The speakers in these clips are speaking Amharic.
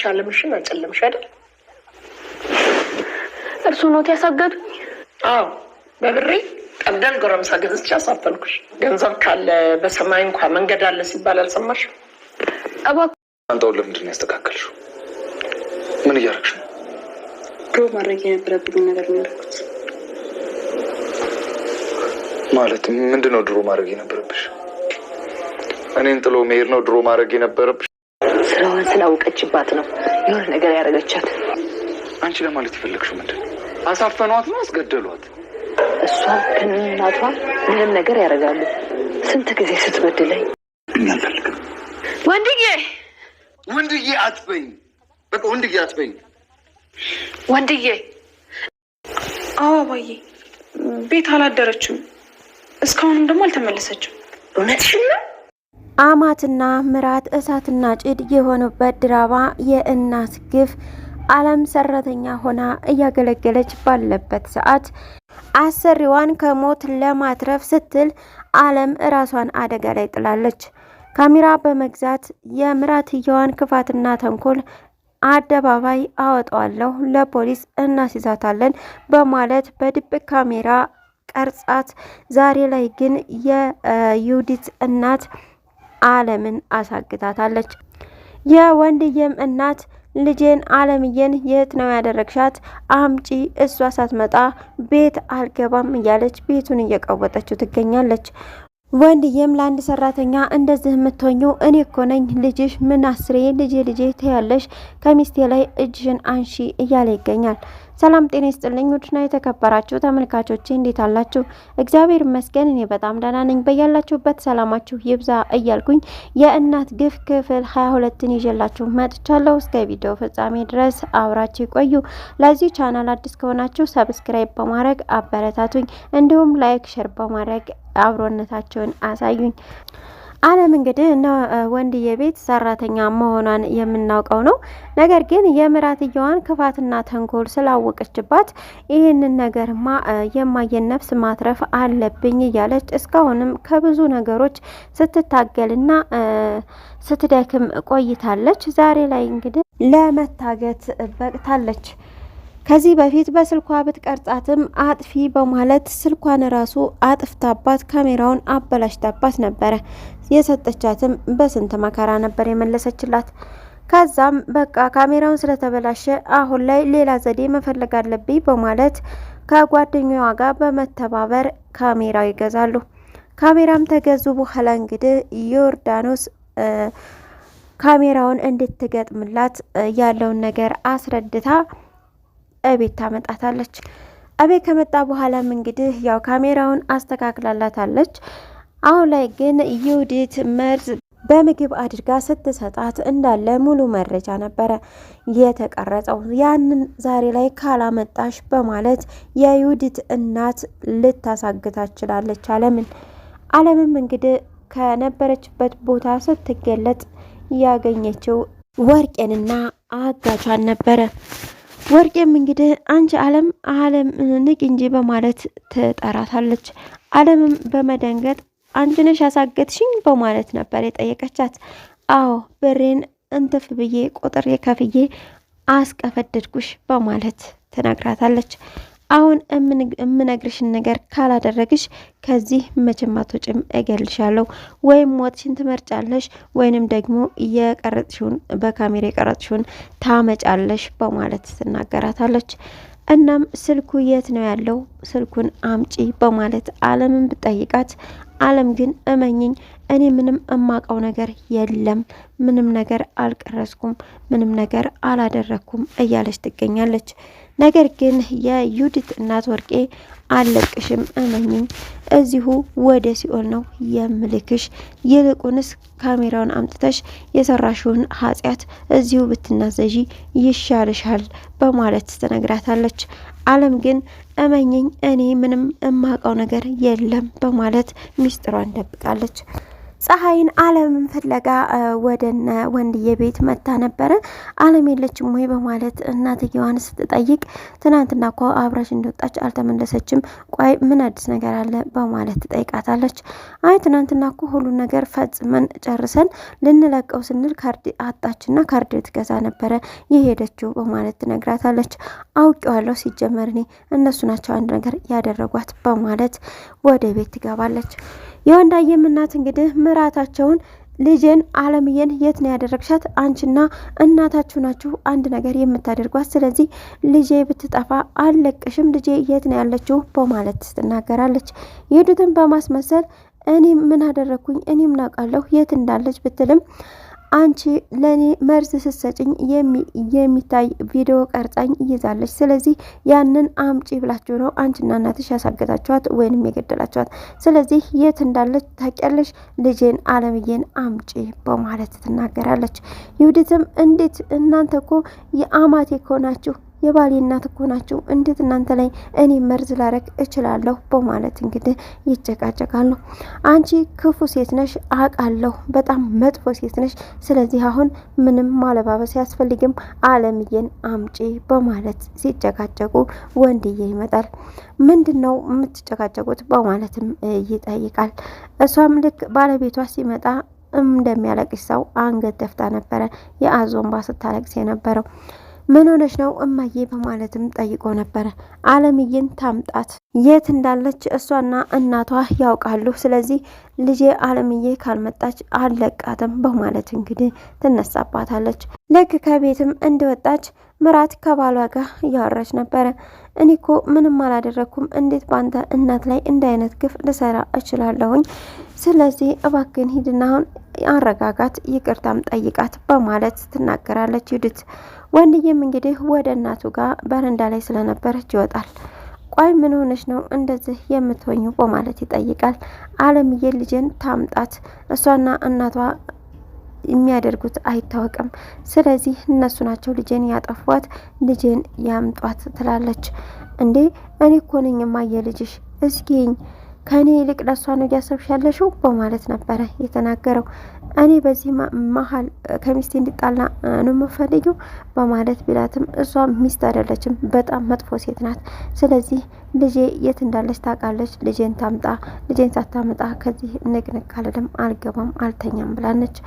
ጭራሽ አለምሽን አጨለምሽ አይደል? እርሱ ነው ያሳገዱ? አዎ በብሬ ቀደም ጎረምሳ ገዝቼ አሳፈንኩሽ። ገንዘብ ካለ በሰማይ እንኳን መንገድ አለ ሲባል አልሰማሽም? አንተው ለምንድን ነው ያስተካከልሽው? ምን እያደረግሽ ነው? ድሮ ማድረግ የነበረብኝ ነገር ነው ያደረኩት። ማለት ምንድን ነው ድሮ ማድረግ የነበረብሽ? እኔን ጥሎ መሄድ ነው ድሮ ማድረግ የነበረብሽ? ስራዋን ስላወቀችባት ነው የሆነ ነገር ያደረገቻት። አንቺ ለማለት የፈለግሽው ምንድን ነው? አሳፈኗት ነው አስገደሏት? እሷ ከእናቷ ምንም ነገር ያደርጋሉ። ስንት ጊዜ ስትበድለኝ አልፈልግም። ወንድዬ አትበኝ። በቃ ወንድዬ አትበኝ። ወንድዬ። አዎ አባዬ፣ ቤት አላደረችም። እስካሁንም ደግሞ አልተመለሰችም። እውነትሽን ነው? አማትና ምራት እሳትና ጭድ የሆኑበት ድራማ የእናት ግፍ አለም ሰራተኛ ሆና እያገለገለች ባለበት ሰዓት አሰሪዋን ከሞት ለማትረፍ ስትል አለም ራሷን አደጋ ላይ ጥላለች። ካሜራ በመግዛት የምራትየዋን ክፋትና ተንኮል አደባባይ አወጣዋለሁ፣ ለፖሊስ እናስይዛታለን በማለት በድብቅ ካሜራ ቀርጻት፣ ዛሬ ላይ ግን የዩዲት እናት አለምን አሳግታታለች። የወንድየም እናት ልጄን አለምዬን የት ነው ያደረግሻት? አምጪ፣ እሷ ሳትመጣ ቤት አልገባም እያለች ቤቱን እየቀወጠችው ትገኛለች። ወንድየም ለአንድ ሰራተኛ እንደዚህ የምትሆኚው እኔ እኮ ነኝ ልጅሽ፣ ምን አስሬ ልጄ ትያለሽ? ከሚስቴ ላይ እጅሽን አንሺ እያለ ይገኛል። ሰላም ጤና ይስጥልኝ ውድና የተከበራችሁ ተመልካቾቼ እንዴት አላችሁ? እግዚአብሔር ይመስገን እኔ በጣም ደህና ነኝ። በያላችሁበት ሰላማችሁ ይብዛ እያልኩኝ የእናት ግፍ ክፍል 22ን ይዤላችሁ መጥቻለሁ። እስከ ቪዲዮ ፍጻሜ ድረስ አብራችሁ ቆዩ። ለዚህ ቻናል አዲስ ከሆናችሁ ሰብስክራይብ በማድረግ አበረታቱኝ፣ እንዲሁም ላይክ ሼር በማድረግ አብሮነታችሁን አሳዩኝ። አለም እንግዲህ እና ወንድዬ ቤት ሰራተኛ መሆኗን የምናውቀው ነው። ነገር ግን የምራትየዋን ክፋትና ተንኮል ስላወቀችባት ይህንን ነገርማ የማየን ነፍስ ማትረፍ አለብኝ እያለች እስካሁንም ከብዙ ነገሮች ስትታገልና ስትደክም ቆይታለች። ዛሬ ላይ እንግዲህ ለመታገት በቅታለች። ከዚህ በፊት በስልኳ ብትቀርጻትም አጥፊ በማለት ስልኳን ራሱ አጥፍታባት ካሜራውን አበላሽታባት ነበረ። የሰጠቻትም በስንት መከራ ነበር የመለሰችላት። ከዛም በቃ ካሜራውን ስለተበላሸ አሁን ላይ ሌላ ዘዴ መፈለግ አለብኝ በማለት ከጓደኛዋ ጋር በመተባበር ካሜራው ይገዛሉ። ካሜራም ተገዙ በኋላ እንግዲህ ዮርዳኖስ ካሜራውን እንድትገጥምላት ያለውን ነገር አስረድታ እቤት ታመጣታለች። እቤት ከመጣ በኋላም እንግዲህ ያው ካሜራውን አስተካክላላታለች። አሁን ላይ ግን ዩዲት መርዝ በምግብ አድርጋ ስትሰጣት እንዳለ ሙሉ መረጃ ነበረ የተቀረጸው። ያንን ዛሬ ላይ ካላመጣሽ በማለት የዩዲት እናት ልታሳግታት ችላለች አለምም እንግዲህ ከነበረችበት ቦታ ስትገለጥ ያገኘችው ወርቄንና አጋቿን ነበረ። ወርቄም እንግዲህ አንቺ አለም ንቅ እንጂ በማለት ትጠራታለች። አለምም በመደንገጥ አንቺ ነሽ ያሳገትሽኝ በማለት ነበር የጠየቀቻት። አዎ ብሬን እንትፍ ብዬ ቁጥር የከፍዬ አስቀፈደድኩሽ በማለት ትነግራታለች። አሁን የምነግርሽን ነገር ካላደረግሽ ከዚህ መቼም አትወጪም፣ እገልሻለሁ። ወይም ሞትሽን ትመርጫለሽ ወይንም ደግሞ የቀረጥሽውን በካሜራ የቀረጥሽውን ታመጫለሽ በማለት ትናገራታለች። እናም ስልኩ የት ነው ያለው? ስልኩን አምጪ በማለት አለምን ብጠይቃት፣ አለም ግን እመኝኝ እኔ ምንም እማቀው ነገር የለም፣ ምንም ነገር አልቀረስኩም፣ ምንም ነገር አላደረኩም እያለች ትገኛለች። ነገር ግን የዩዲት እናት ወርቄ አለቅሽም፣ እመኝኝ እዚሁ ወደ ሲኦል ነው የምልክሽ፣ ይልቁንስ ካሜራውን አምጥተሽ የሰራሽውን ኃጢአት እዚሁ ብትናዘዢ ይሻልሻል በማለት ትነግራታለች። አለም ግን እመኝኝ እኔ ምንም እማቀው ነገር የለም በማለት ሚስጥሯን ደብቃለች። ፀሐይን አለምን ፍለጋ ወደነ ወንድዬ ቤት መታ ነበረ። አለም የለችም ወይ በማለት እናትየዋን ስትጠይቅ ትናንትና እኮ አብራሽ እንደወጣች አልተመለሰችም፣ ቆይ ምን አዲስ ነገር አለ በማለት ትጠይቃታለች። አይ ትናንትና እኮ ሁሉን ነገር ፈጽመን ጨርሰን ልንለቀው ስንል ካርድ አጣችና ካርድ ትገዛ ነበረ የሄደችው በማለት ትነግራታለች። አውቄዋለሁ፣ ሲጀመር እኔ እነሱ ናቸው አንድ ነገር ያደረጓት በማለት ወደ ቤት ትገባለች። የወንዳየም እናት እንግዲህ ምራታቸውን ልጄን አለምዬን የት ነው ያደረግሻት? አንቺና እናታችሁ ናችሁ አንድ ነገር የምታደርጓት። ስለዚህ ልጄ ብትጠፋ አልለቅሽም፣ ልጄ የት ነው ያለችው በማለት ትናገራለች። የሄዱትን በማስመሰል እኔ ምን አደረግኩኝ? እኔም ናውቃለሁ የት እንዳለች ብትልም አንቺ ለኔ መርዝ ስትሰጭኝ የሚታይ ቪዲዮ ቀርጻኝ ይዛለች። ስለዚህ ያንን አምጪ ብላችሁ ነው አንቺና እናትሽ ያሳገታችኋት ወይንም የገደላችኋት። ስለዚህ የት እንዳለች ታውቂያለሽ? ልጄን አለምዬን አምጪ በማለት ትናገራለች። ይሁዲትም እንዴት እናንተ እኮ የአማቴ እኮ ናችሁ፣ የባሌ እናት እኮ ናችሁ፣ እንዴት እናንተ ላይ እኔ መርዝ ላረግ እችላለሁ በማለት እንግዲህ ይጨቃጨቃሉ። አንቺ ክፉ ሴት ነሽ አውቃለሁ፣ በጣም መጥፎ ሴት ነሽ። ስለዚህ አሁን ምንም ማለባበስ ያስፈልግም፣ አለምዬን አምጪ በማለት ሲጨቃጨቁ ወንድዬ ይመጣል። ምንድነው የምትጨቃጨቁት በማለትም ይጠይቃል። እሷም ልክ ባለቤቷ ሲመጣ እንደሚያለቅስ ሰው አንገት ደፍታ ነበረ የአዞንባ ስታለቅስ የነበረው። ምን ሆነሽ ነው እማዬ በማለትም ጠይቆ ነበረ። አለምዬን ታምጣት፣ የት እንዳለች እሷና እናቷ ያውቃሉ። ስለዚህ ልጄ አለምዬ ካልመጣች አልለቃትም በማለት እንግዲህ ትነሳባታለች። ልክ ከቤትም እንደወጣች ምራት ከባሏ ጋር እያወራች ነበረ። እኔ እኮ ምንም አላደረኩም፣ እንዴት ባንተ እናት ላይ እንደ አይነት ግፍ ልሰራ እችላለሁኝ? ስለዚህ እባክን ሂድና አሁን አረጋጋት፣ ይቅርታም ጠይቃት በማለት ትናገራለች ዩዲት። ወንድዬም እንግዲህ ወደ እናቱ ጋር በረንዳ ላይ ስለነበረች ይወጣል። ቆይ ምን ሆነች ነው እንደዚህ የምትሆኙ በማለት ይጠይቃል። አለምዬ ልጄን ታምጣት፣ እሷና እናቷ የሚያደርጉት አይታወቅም። ስለዚህ እነሱ ናቸው ልጄን ያጠፏት፣ ልጄን ያምጧት ትላለች። እንዴ እኔ እኮ ነኝ እማዬ ልጅሽ፣ እስኪኝ ከኔ ይልቅ ለሷ ነው እያሰብሻለሽው በማለት ነበረ የተናገረው። እኔ በዚህ መሀል ከሚስቴ እንዲጣላ ነው የምፈልጊው በማለት ቢላትም እሷ ሚስት አይደለችም፣ በጣም መጥፎ ሴት ናት። ስለዚህ ልጄ የት እንዳለች ታውቃለች፣ ልጄን ታምጣ፣ ልጄን ሳታመጣ ከዚህ ንቅንቅ አልልም፣ አልገባም፣ አልተኛም ብላለች።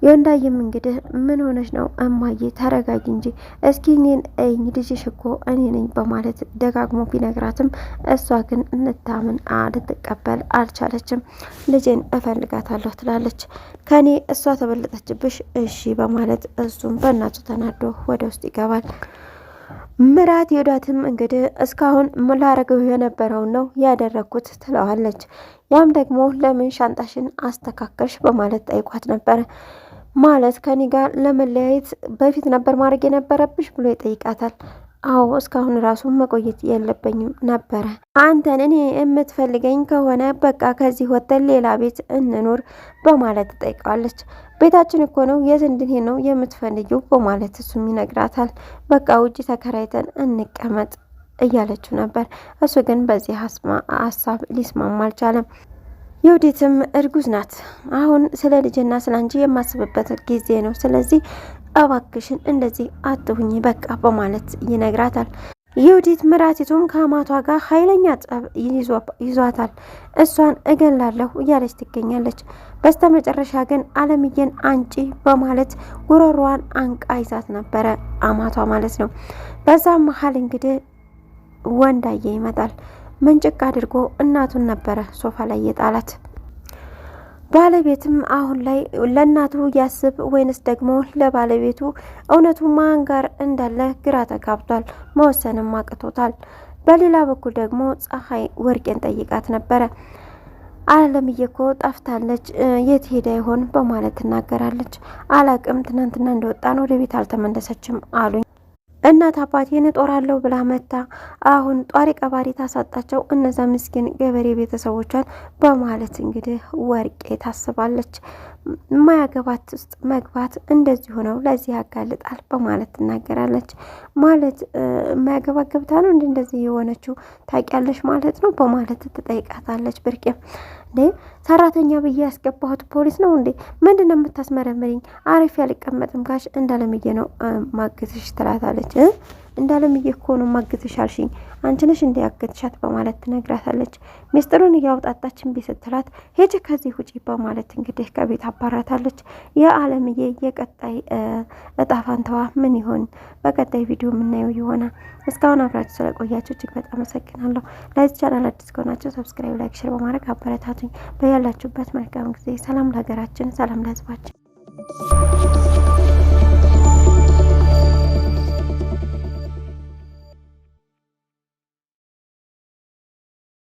የወንዳይም እንግዲህ ምን ሆነች ነው እማዬ ተረጋጊ እንጂ እስኪ እኔን እኝ ልጅሽ እኮ እኔ ነኝ በማለት ደጋግሞ ቢነግራትም እሷ ግን እንታምን ልትቀበል አልቻለችም። ልጄን እፈልጋታለሁ ትላለች። ከኔ እሷ ተበለጠችብሽ እሺ በማለት እሱም በእናቱ ተናዶ ወደ ውስጥ ይገባል። ምራት ዮዳትም እንግዲህ እስካሁን ላረገው የነበረውን ነው ያደረኩት ትለዋለች። ያም ደግሞ ለምን ሻንጣሽን አስተካከልሽ በማለት ጠይቋት ነበር። ማለት ከኔ ጋር ለመለያየት በፊት ነበር ማድረግ የነበረብሽ ብሎ ይጠይቃታል። አዎ እስካሁን ራሱ መቆየት የለብኝም ነበረ። አንተን እኔ የምትፈልገኝ ከሆነ በቃ ከዚህ ወጥተን ሌላ ቤት እንኑር በማለት ትጠይቀዋለች። ቤታችን እኮ ነው የት እንድንሄድ ነው የምትፈልጊው በማለት እሱም ይነግራታል። በቃ ውጭ ተከራይተን እንቀመጥ እያለችው ነበር። እሱ ግን በዚህ ሀሳብ ሊስማማ አልቻለም። ዩዲትም እርጉዝ ናት። አሁን ስለ ልጅና ስለ አንቺ የማስብበት ጊዜ ነው። ስለዚህ እባክሽን እንደዚህ አትሁኝ በቃ በማለት ይነግራታል። ዩዲት ምራቲቱም ከአማቷ ጋር ኃይለኛ ጠብ ይዟታል። እሷን እገላለሁ እያለች ትገኛለች። በስተመጨረሻ ግን አለምዬን አንጪ በማለት ጉሮሯን አንቃ ይዛት ነበረ አማቷ ማለት ነው። በዛም መሀል እንግዲህ ወንዳየ ይመጣል። መንጭቅ አድርጎ እናቱን ነበረ ሶፋ ላይ የጣላት። ባለቤትም አሁን ላይ ለእናቱ ያስብ ወይንስ ደግሞ ለባለቤቱ እውነቱ ማን ጋር እንዳለ ግራ ተጋብቷል። መወሰንም አቅቶታል። በሌላ በኩል ደግሞ ፀሐይ ወርቄን ጠይቃት ነበረ። አለምዬ እኮ ጠፍታለች፣ የት ሄዳ ይሆን በማለት ትናገራለች። አላቅም፣ ትናንትና እንደወጣን ወደ ቤት አልተመለሰችም አሉኝ። እናት አባቴን እጦራለሁ ብላ መታ አሁን ጧሪ ቀባሪ ታሳጣቸው እነዛ ምስኪን ገበሬ ቤተሰቦቿን በማለት እንግዲህ ወርቄ ታስባለች። ማያገባት ውስጥ መግባት እንደዚህ ሆነው ለዚህ ያጋልጣል በማለት ትናገራለች። ማለት ማያገባት ገብታ ነው እንደዚህ የሆነችው ታውቂያለሽ ማለት ነው በማለት ትጠይቃታለች። ብርቄም እንዴ ሰራተኛ ብዬ ያስገባሁት ፖሊስ ነው እንዴ? ምንድነው የምታስመረምሪኝ? አሪፍ ያልቀመጥም ጋሽ እንዳለምዬ ነው ማግዝሽ ትላታለች። እንዳለምዬ እኮ ነው ማግዝሽ አልሽኝ፣ አንቺ ነሽ እንደ ያገዝሻት በማለት ትነግራታለች። ሚስጥሩን እያወጣጣች እምቢ ስትላት ሄጅ ከዚህ ውጪ በማለት እንግዲህ ከቤት አባራታለች። የአለምዬ የቀጣይ እጣ ፋንታዋ ምን ይሆን? በቀጣይ ቪዲዮ የምናየው ይሆናል። እስካሁን አብራችሁ ስለቆያችሁ እጅግ በጣም አመሰግናለሁ። ለዚህ ቻናል አዲስ ከሆናችሁ ሰብስክራይብ፣ ላይክ፣ ሼር በማድረግ አበረታቱኝ። በያላችሁበት መልካም ጊዜ። ሰላም ለሀገራችን፣ ሰላም ለሕዝባችን።